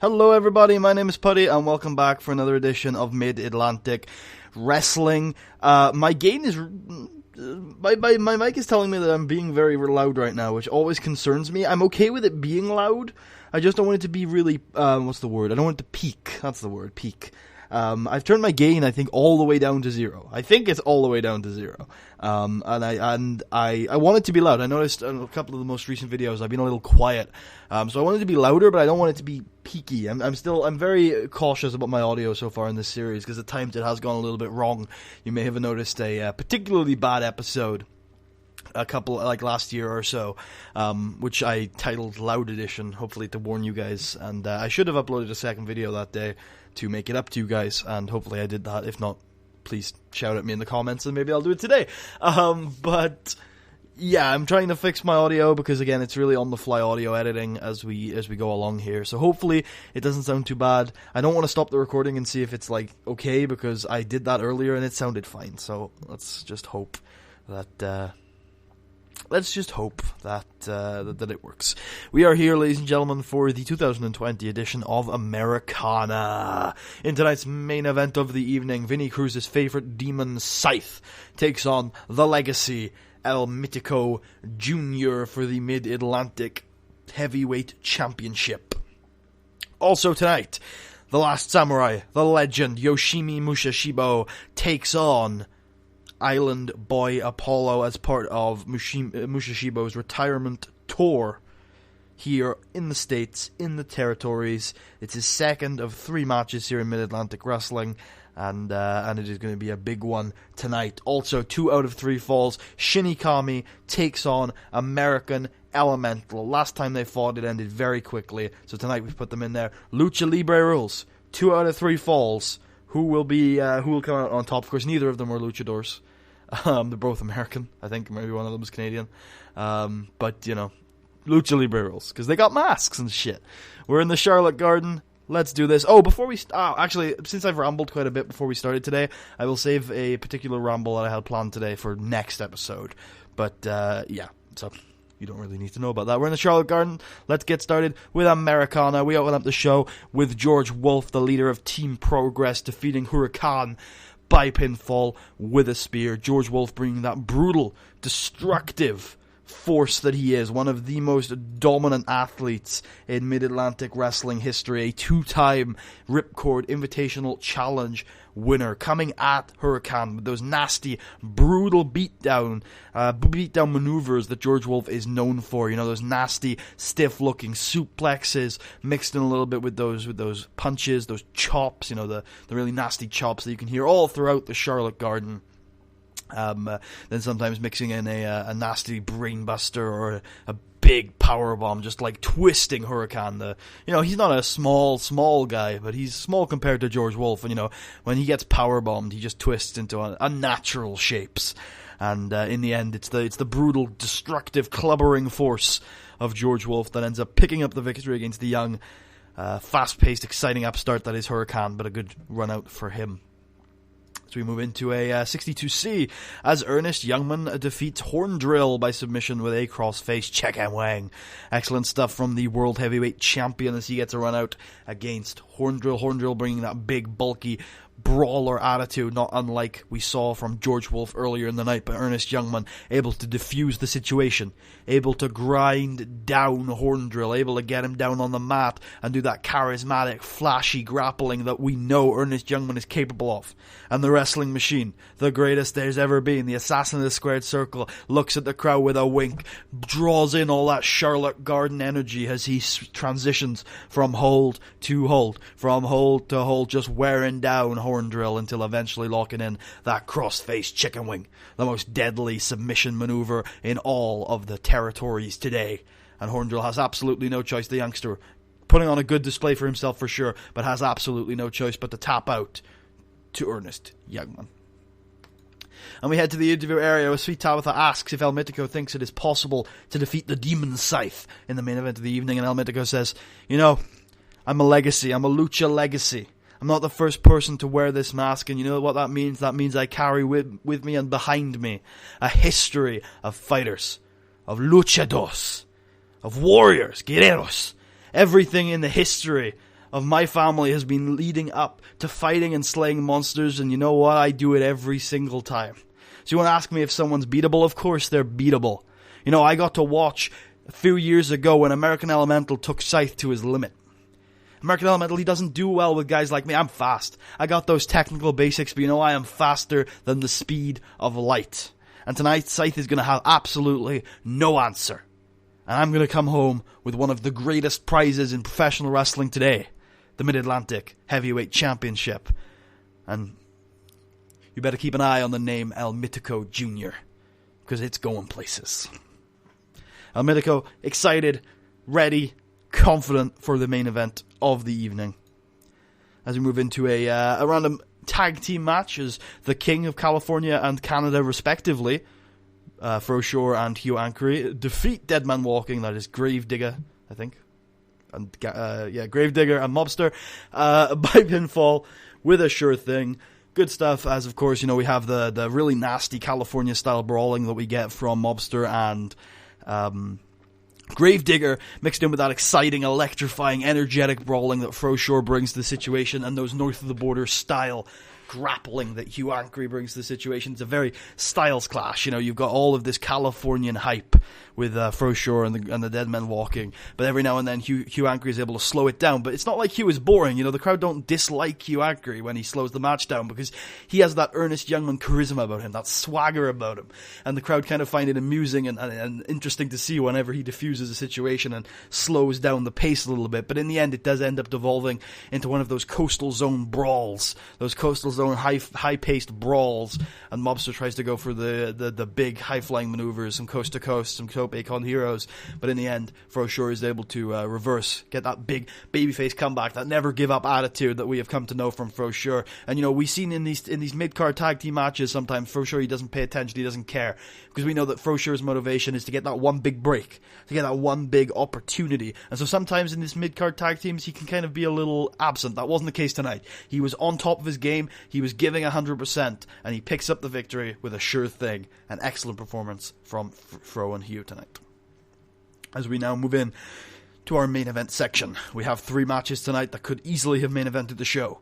Hello everybody, my name is Putty, and welcome back for another edition of Mid-Atlantic Wrestling. My gain is... My mic is telling me that I'm being very loud right now, which always concerns me. I'm okay with it being loud, I just don't want it to be really... what's the word? I don't want it to peak. That's the word, peak. I've turned my gain, I think, all the way down to zero. I think it's all the way down to zero. And I want it to be loud. I noticed in a couple of the most recent videos I've been a little quiet. So I want it to be louder, but I don't want it to be peaky. I'm very cautious about my audio so far in this series, because at times it has gone a little bit wrong. You may have noticed a particularly bad episode a couple, like last year or so, which I titled Loud Edition, hopefully to warn you guys, and I should have uploaded a second video that day to make it up to you guys, and hopefully I did that. If not, please shout at me in the comments and maybe I'll do it today. But yeah, I'm trying to fix my audio because, again, it's really on the fly audio editing as we go along here, so hopefully it doesn't sound too bad. I don't want to stop the recording and see if it's like okay, because I did that earlier and it sounded fine, so let's just hope that that it works. We are here, ladies and gentlemen, for the 2020 edition of Americana. In tonight's main event of the evening, Vinny Cruz's favorite demon, Scythe, takes on the Legacy, El Mitico Jr. for the Mid-Atlantic Heavyweight Championship. Also tonight, the Last Samurai, the legend, Yoshimi Musashibo, takes on Island Boy Apollo as part of Musashibo's retirement tour here in the States, in the territories. It's his second of 3 matches here in Mid-Atlantic Wrestling, and it is going to be a big one tonight. Also, 2 out of 3 falls. Shinikami takes on American Elemental. Last time they fought, it ended very quickly, so tonight we've put them in there. Lucha Libre rules. 2 out of 3 falls. Who will come out on top? Of course, neither of them are luchadors. They're both American, I think. Maybe one of them is Canadian. But, you know, Lucha Libre rules, because they got masks and shit. We're in the Charlotte Garden. Let's do this. Oh, before we... actually, since I've rambled quite a bit before we started today, I will save a particular ramble that I had planned today for next episode. But, yeah, so... you don't really need to know about that. We're in the Charlotte Garden. Let's get started with Americana. We open up the show with George Wolf, the leader of Team Progress, defeating Huracan by pinfall with a spear. George Wolf bringing that brutal, destructive force that he is. One of the most dominant athletes in Mid-Atlantic Wrestling history. A 2-time Ripcord Invitational Challenge winner, coming at Huracan with those nasty, brutal beatdown maneuvers that George Wolf is known for. You know, those nasty, stiff-looking suplexes mixed in a little bit with those punches, those chops. You know, the really nasty chops that you can hear all throughout the Charlotte Garden. Then sometimes mixing in a nasty brainbuster or a big powerbomb, just like twisting Huracan. He's not a small guy, but he's small compared to George Wolf. And, you know, when he gets powerbombed, he just twists into unnatural shapes. And in the end, it's the brutal, destructive, clubbering force of George Wolf that ends up picking up the victory against the young, fast-paced, exciting upstart that is Huracan, but a good run out for him. So we move into a 62C as Ernest Youngman defeats Horndrill by submission with a crossface check and wang. Excellent stuff from the World Heavyweight Champion as he gets a run out against Horndrill. Horndrill bringing that big, bulky brawler attitude, not unlike we saw from George Wolf earlier in the night, but Ernest Youngman able to defuse the situation, able to grind down Horndrill, able to get him down on the mat and do that charismatic, flashy grappling that we know Ernest Youngman is capable of. And the wrestling machine, the greatest there's ever been, the assassin of the squared circle, looks at the crowd with a wink, draws in all that Charlotte Garden energy as he transitions from hold to hold, from hold to hold, just wearing down Horndrill until eventually locking in that crossface chicken wing, the most deadly submission maneuver in all of the territories today. And Horndrill has absolutely no choice, the youngster, putting on a good display for himself for sure, but has absolutely no choice but to tap out to Ernest Youngman. And we head to the interview area where Sweet Tabitha asks if El Mitico thinks it is possible to defeat the Demon Scythe in the main event of the evening, and El Mitico says, you know, I'm a legacy, I'm a lucha legacy. I'm not the first person to wear this mask, and you know what that means? That means I carry with me and behind me a history of fighters, of luchadores, of warriors, guerreros, everything in the history of my family has been leading up to fighting and slaying monsters, and you know what? I do it every single time. So you want to ask me if someone's beatable? Of course they're beatable. You know, I got to watch a few years ago when American Elemental took Scythe to his limit. American Elemental, he doesn't do well with guys like me. I'm fast. I got those technical basics, but you know I am faster than the speed of light. And tonight, Scythe is going to have absolutely no answer. And I'm going to come home with one of the greatest prizes in professional wrestling today. The Mid-Atlantic Heavyweight Championship. And you better keep an eye on the name El Mitico Jr. because it's going places. El Mitico, excited, ready, confident for the main event of the evening. As we move into a random tag team match as the King of California and Canada respectively, Froshore and Hugh Ankery, defeat Deadman Walking, that is Gravedigger, I think. And Gravedigger and Mobster by pinfall with a sure thing. Good stuff, as of course, you know, we have the really nasty California style brawling that we get from Mobster and Gravedigger, mixed in with that exciting, electrifying, energetic brawling that Froshore brings to the situation, and those north of the border style grappling that Hugh Ankery brings to the situation. It's a very styles clash. You know, you've got all of this Californian hype with Froshore and the Dead Men Walking, but every now and then Hugh Ankery is able to slow it down. But it's not like Hugh is boring. You know, the crowd don't dislike Hugh Ankery when he slows the match down because he has that earnest youngman charisma about him, that swagger about him, and the crowd kind of find it amusing and interesting to see whenever he diffuses a situation and slows down the pace a little bit. But in the end, it does end up devolving into one of those coastal zone brawls, those coastal zone high-paced brawls, and Mobster tries to go for the big high-flying maneuvers, some coast-to-coast, some Icon heroes, but in the end, Froshore is able to reverse, get that big babyface comeback, that never-give-up attitude that we have come to know from Froshore. And you know, we've seen in these mid-card tag team matches sometimes Froshore, he doesn't pay attention, he doesn't care, because we know that Froshore's motivation is to get that one big break, to get that one big opportunity. And so sometimes in these mid-card tag teams, he can kind of be a little absent. That wasn't the case tonight. He was on top of his game, he was giving 100%, and he picks up the victory with a sure thing. An excellent performance from Fro and Hugh tonight. As we now move in to our main event section, we have 3 matches tonight that could easily have main evented the show.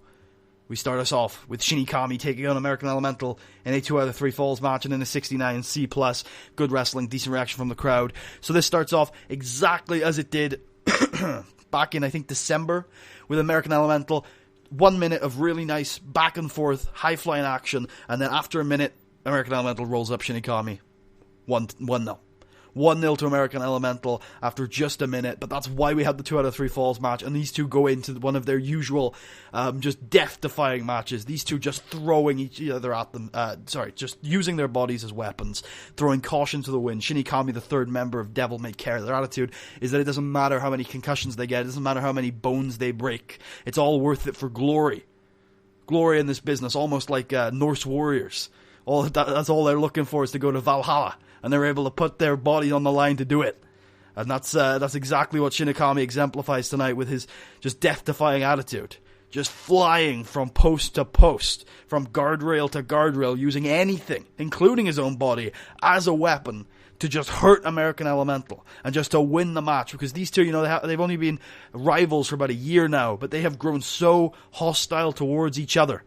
We start us off with Shinikami taking on American Elemental in a 2 out of 3 falls match and in a 69C+. Good wrestling, decent reaction from the crowd. So this starts off exactly as it did back in, I think, December, with American Elemental. 1 minute of really nice back and forth, high-flying action, and then after a minute, American Elemental rolls up Shinikami. 1-0. 1-0 to American Elemental after just a minute, but that's why we had the 2 out of 3 falls match, and these two go into one of their usual just death-defying matches. These two just throwing each other at them, just using their bodies as weapons, throwing caution to the wind. Shinikami, the third member of Devil May Care, their attitude is that it doesn't matter how many concussions they get, it doesn't matter how many bones they break, it's all worth it for glory. Glory in this business, almost like Norse warriors. That's all they're looking for, is to go to Valhalla, and they're able to put their body on the line to do it. And that's exactly what Shinikami exemplifies tonight with his just death-defying attitude. Just flying from post to post, from guardrail to guardrail, using anything, including his own body, as a weapon to just hurt American Elemental and just to win the match. Because these two, you know, they've only been rivals for about a year now, but they have grown so hostile towards each other.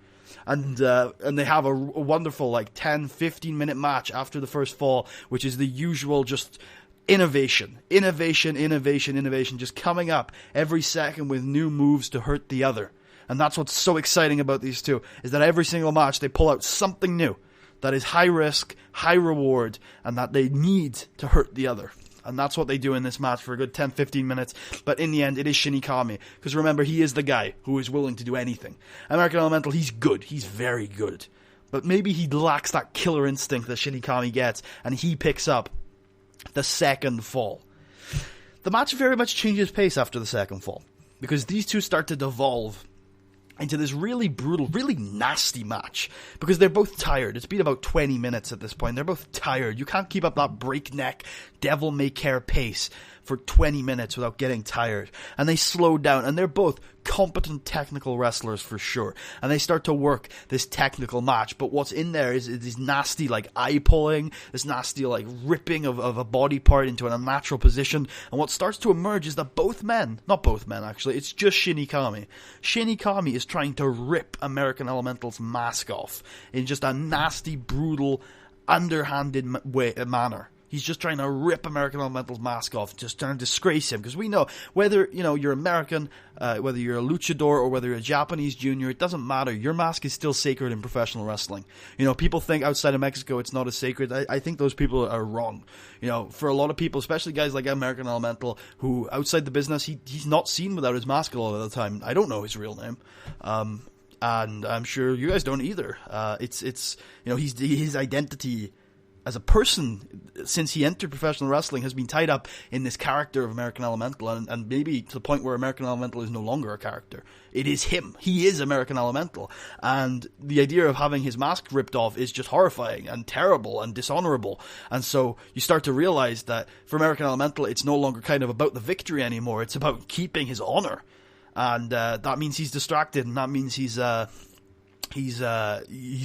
And they have a wonderful 10-15 minute match after the first fall, which is the usual just innovation, just coming up every second with new moves to hurt the other. And that's what's so exciting about these two, is that every single match they pull out something new that is high risk, high reward, and that they need to hurt the other. And that's what they do in this match for a good 10-15 minutes. But in the end, it is Shinikami. Because remember, he is the guy who is willing to do anything. American Elemental, he's good. He's very good. But maybe he lacks that killer instinct that Shinikami gets. And he picks up the second fall. The match very much changes pace after the second fall. Because these two start to devolve into this really brutal, really nasty match, because they're both tired. It's been about 20 minutes at this point. They're both tired. You can't keep up that breakneck, Devil May Care pace for 20 minutes without getting tired. And they slow down, and they're both competent technical wrestlers for sure. And they start to work this technical match, but what's in there is this nasty, like, eye-pulling, this nasty, like, ripping of a body part into an unnatural position. And what starts to emerge is that not both men actually, it's just Shinny Kami. Shinny Kami is trying to rip American Elemental's mask off in just a nasty, brutal, underhanded manner. He's just trying to rip American Elemental's mask off, just trying to disgrace him. Because we know, whether you're American, whether you're a luchador, or whether you're a Japanese junior, it doesn't matter. Your mask is still sacred in professional wrestling. People think outside of Mexico it's not as sacred. I think those people are wrong. For a lot of people, especially guys like American Elemental, who outside the business, he's not seen without his mask a lot of the time. I don't know his real name. And I'm sure you guys don't either. His identity as a person, since he entered professional wrestling, has been tied up in this character of American Elemental, and maybe to the point where American Elemental is no longer a character. It is him. He is American Elemental. And the idea of having his mask ripped off is just horrifying and terrible and dishonorable. And so you start to realize that for American Elemental, it's no longer kind of about the victory anymore. It's about keeping his honor. And that means he's distracted, and that means he's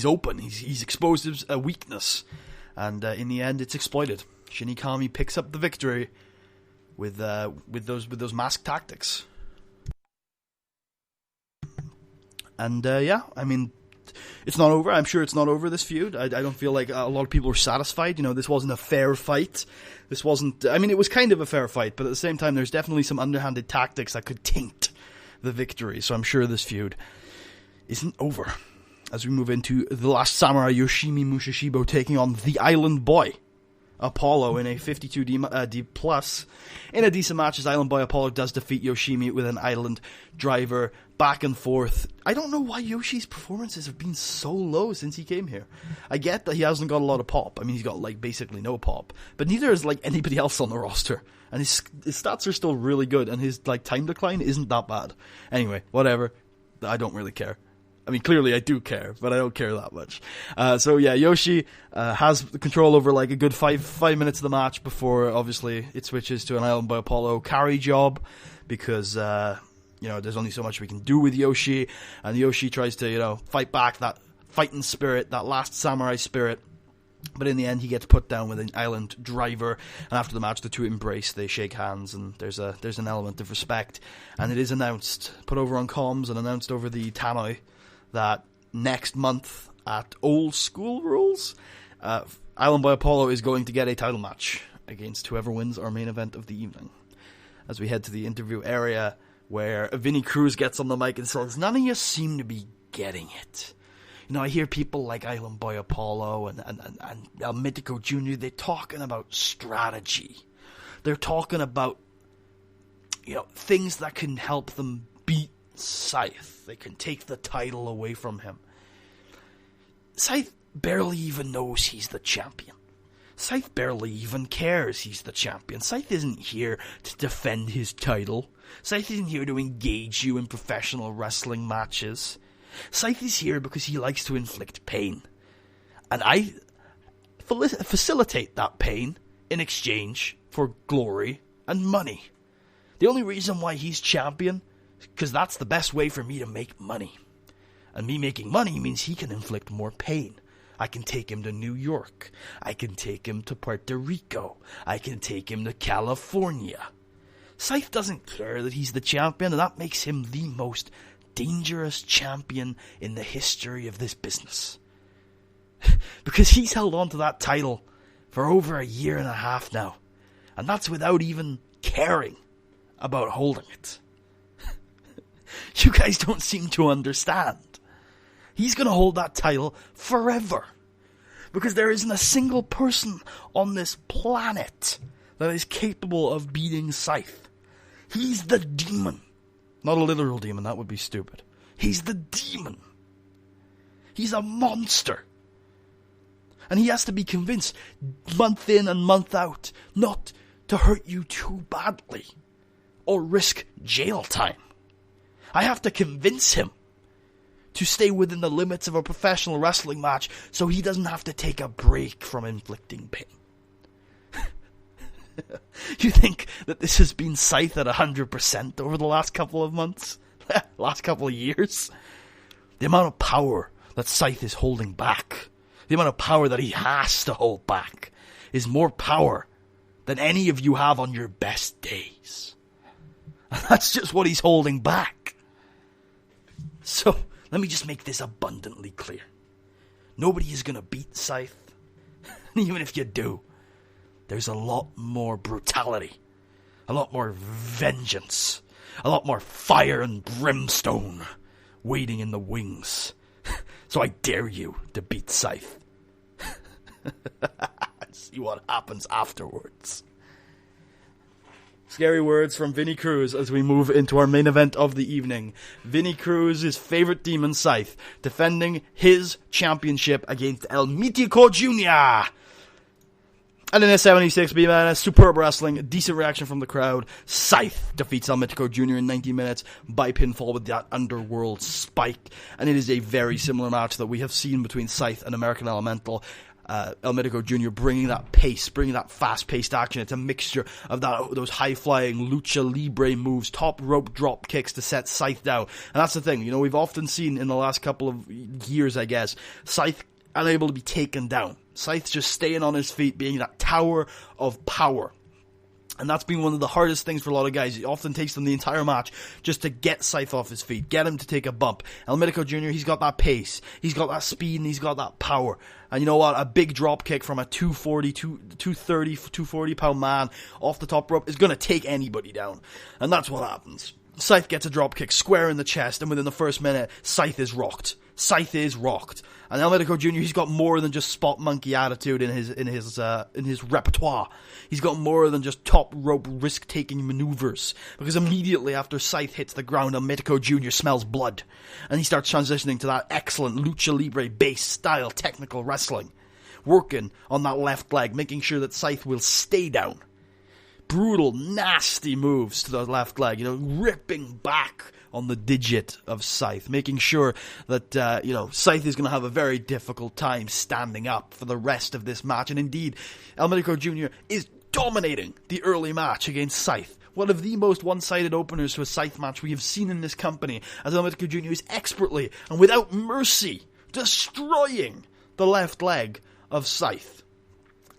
open. He's exposed his weakness. And in the end, it's exploited. Shinny Kami picks up the victory with those mask tactics. And it's not over. I'm sure it's not over, this feud. I don't feel like a lot of people were satisfied. This wasn't a fair fight. This wasn't. It was kind of a fair fight, but at the same time, there's definitely some underhanded tactics that could taint the victory. So I'm sure this feud isn't over. As we move into the last samurai, Yoshimi Mushishibo taking on the Island Boy Apollo in a 52 D plus. In a decent match, as Island Boy Apollo does defeat Yoshimi with an Island driver back and forth. I don't know why Yoshi's performances have been so low since he came here. I get that he hasn't got a lot of pop. He's got basically no pop, but neither is anybody else on the roster. And his stats are still really good, and his time decline isn't that bad. Anyway, whatever. I don't really care. Clearly I do care, but I don't care that much. Yoshi has control over a good five minutes of the match before, obviously, it switches to an Island Boy Apollo carry job, because, there's only so much we can do with Yoshi, and Yoshi tries to, fight back that fighting spirit, that last samurai spirit, but in the end he gets put down with an Island driver, and after the match the two embrace, they shake hands, and there's an element of respect, and it is announced, put over on comms and announced over the tannoy, that next month at Old School Rules, Island Boy Apollo is going to get a title match against whoever wins our main event of the evening. As we head to the interview area, where Vinny Cruz gets on the mic and says, "None of you seem to be getting it. I hear people like Island Boy Apollo and Mitico Jr., they're talking about strategy. They're talking about, things that can help them beat Scythe. They can take the title away from him. Scythe barely even knows he's the champion. Scythe barely even cares he's the champion. Scythe isn't here to defend his title. Scythe isn't here to engage you in professional wrestling matches. Scythe is here because he likes to inflict pain. And I facilitate that pain in exchange for glory and money. The only reason why he's champion, because that's the best way for me to make money. And me making money means he can inflict more pain. I can take him to New York. I can take him to Puerto Rico. I can take him to California. Scythe doesn't care that he's the champion, and that makes him the most dangerous champion in the history of this business. Because he's held on to that title for over 1.5 years now. And that's without even caring about holding it. You guys don't seem to understand. He's going to hold that title forever. Because there isn't a single person on this planet that is capable of beating Scythe. He's the demon. Not a literal demon, that would be stupid. He's the demon. He's a monster. And he has to be convinced, month in and month out, not to hurt you too badly, or risk jail time. I have to convince him to stay within the limits of a professional wrestling match so he doesn't have to take a break from inflicting pain. You think that this has been Scythe at 100% over the last couple of months? Last couple of years? The amount of power that Scythe is holding back, the amount of power that he has to hold back, is more power than any of you have on your best days. And that's just what he's holding back. So, let me just make this abundantly clear. Nobody is going to beat Scythe. Even if you do, there's a lot more brutality, a lot more vengeance, a lot more fire and brimstone waiting in the wings. So I dare you to beat Scythe. See what happens afterwards. Scary words from Vinny Cruz as we move into our main event of the evening. Vinny Cruz's favorite demon, Scythe, defending his championship against El Mitico Jr. And in a 76B man, superb wrestling, decent reaction from the crowd. Scythe defeats El Mitico Jr. in 90 minutes by pinfall with that underworld spike. And it is a very similar match that we have seen between Scythe and American Elemental. El Mitico Jr. bringing that pace, bringing that fast-paced action. It's a mixture of those high-flying lucha libre moves, top rope drop kicks to set Scythe down. And that's the thing, you know, we've often seen in the last couple of years, I guess, Scythe unable to be taken down. Scythe just staying on his feet, being that tower of power. And that's been one of the hardest things for a lot of guys. It often takes them the entire match just to get Scythe off his feet, get him to take a bump. El Mitico Jr., he's got that pace, he's got that speed, and he's got that power. And you know what? A big drop kick from a 240 pound man off the top rope is going to take anybody down. And that's what happens. Scythe gets a drop kick square in the chest, and within the first minute, Scythe is rocked. Scythe is rocked. And El Mitico Jr., he's got more than just spot monkey attitude in his repertoire. He's got more than just top rope risk taking maneuvers. Because immediately after Scythe hits the ground, El Mitico Jr. smells blood, and he starts transitioning to that excellent lucha libre base style technical wrestling, working on that left leg, making sure that Scythe will stay down. Brutal, nasty moves to the left leg, you know, ripping back on the digit of Scythe, making sure that, Scythe is going to have a very difficult time standing up for the rest of this match. And indeed, El Mitico Jr. is dominating the early match against Scythe. One of the most one-sided openers to a Scythe match we have seen in this company, as El Mitico Jr. is expertly and without mercy destroying the left leg of Scythe.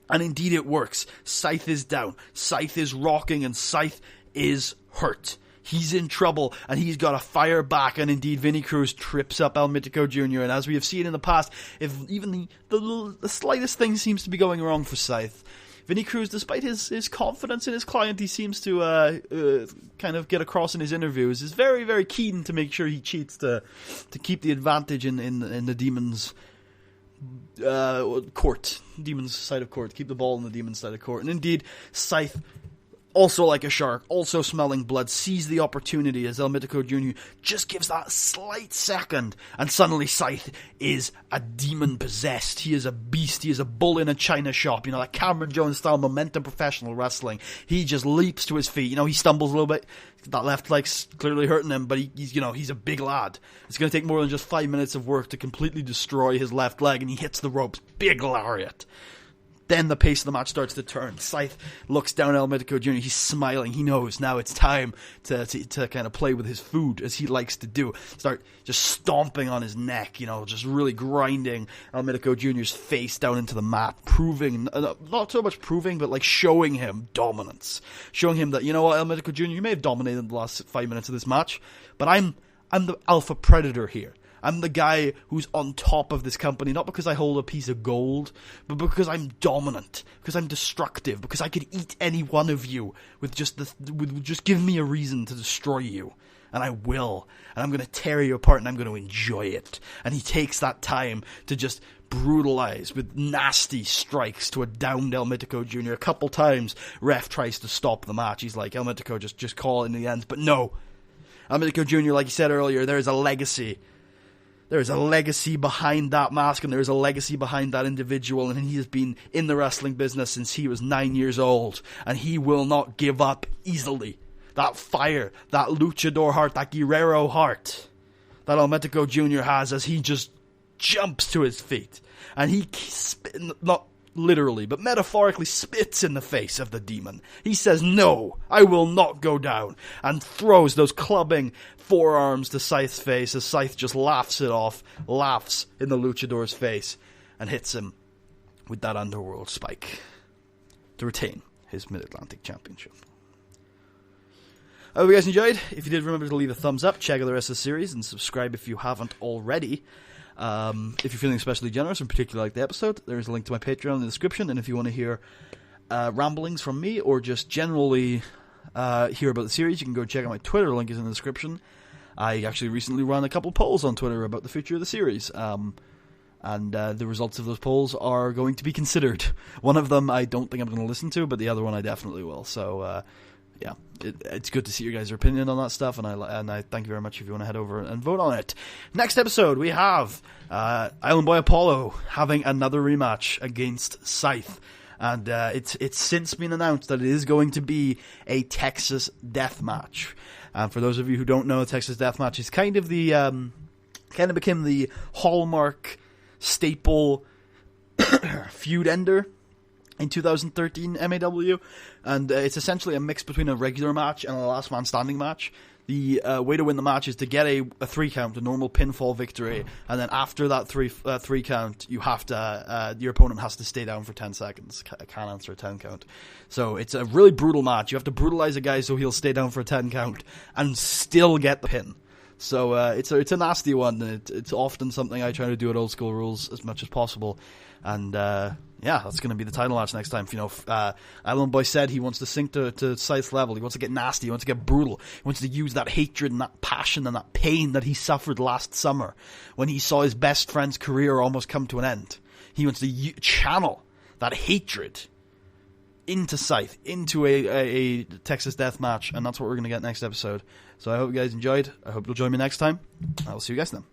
And indeed it works. Scythe is down, Scythe is rocking, and Scythe is hurt. He's in trouble, and he's got to fire back, and indeed Vinny Cruz trips up El Mitico Jr., and as we have seen in the past, if even the slightest thing seems to be going wrong for Scythe, Vinny Cruz, despite his confidence in his client, he seems to kind of get across in his interviews, is very, very keen to make sure he cheats to keep the advantage in the Demon's court, Demon's side of court, keep the ball in the Demon's side of court. And indeed, Scythe, also like a shark, also smelling blood, sees the opportunity as El Mitico Jr. just gives that slight second, and suddenly Scythe is a demon possessed. He is a beast. He is a bull in a china shop. You know, like Cameron Jones style momentum professional wrestling. He just leaps to his feet. You know, he stumbles a little bit. That left leg's clearly hurting him, but he's a big lad. It's going to take more than just 5 minutes of work to completely destroy his left leg, and he hits the ropes. Big lariat. Then the pace of the match starts to turn. Scythe looks down at El Mitico Jr. He's smiling. He knows now it's time to kind of play with his food, as he likes to do. Start just stomping on his neck, just really grinding El Mitico Jr.'s face down into the mat, proving, not so much proving, but like showing him dominance. Showing him that, you know what, El Mitico Jr., you may have dominated the last 5 minutes of this match, but I'm the alpha predator here. I'm the guy who's on top of this company, not because I hold a piece of gold, but because I'm dominant, because I'm destructive, because I could eat any one of you with just give me a reason to destroy you. And I will. And I'm going to tear you apart, and I'm going to enjoy it. And he takes that time to just brutalize with nasty strikes to a downed El Mitico Jr. A couple times, ref tries to stop the match. He's like, El Mitico, just call it in the end. But no. El Mitico Jr., like you said earlier, there is a legacy. There is a legacy behind that mask, and there is a legacy behind that individual, and he has been in the wrestling business since he was 9 years old, and he will not give up easily. That fire, that luchador heart, that guerrero heart that El Mitico Jr. has, as he just jumps to his feet, and he literally, but metaphorically spits in the face of the demon. He says, "No, I will not go down," and throws those clubbing forearms to Scythe's face as Scythe just laughs it off, laughs in the luchador's face, and hits him with that underworld spike to retain his Mid-Atlantic Championship. I hope you guys enjoyed. If you did, remember to leave a thumbs up, check out the rest of the series, and subscribe if you haven't already. If you're feeling especially generous and particularly like the episode, there's a link to my Patreon in the description, and if you want to hear ramblings from me, or just generally hear about the series, you can go check out my Twitter, link is in the description. I actually recently ran a couple polls on Twitter about the future of the series, and the results of those polls are going to be considered. One of them I don't think I'm going to listen to, but the other one I definitely will, so yeah, it's good to see your guys' opinion on that stuff, and I thank you very much if you want to head over and vote on it. Next episode, we have Island Boy Apollo having another rematch against Scythe, and it's since been announced that it is going to be a Texas death match. For those of you who don't know, a Texas death match is kind of became the hallmark staple feud ender in 2013 MAW, and it's essentially a mix between a regular match and a last man standing match. The way to win the match is to get a 3 count, a normal pinfall victory, and then after that 3 count, you have to your opponent has to stay down for 10 seconds. Can't answer a 10 count. So it's a really brutal match. You have to brutalize a guy so he'll stay down for a 10 count and still get the pin. So it's a nasty one. It's often something I try to do at Old School Rules as much as possible, and yeah, that's going to be the title match next time. You know, Island Boy said he wants to sink to Scythe's level. He wants to get nasty. He wants to get brutal. He wants to use that hatred and that passion and that pain that he suffered last summer when he saw his best friend's career almost come to an end. He wants to channel that hatred into Scythe, into a Texas death match, and that's what we're going to get next episode. So I hope you guys enjoyed. I hope you'll join me next time. I will see you guys then.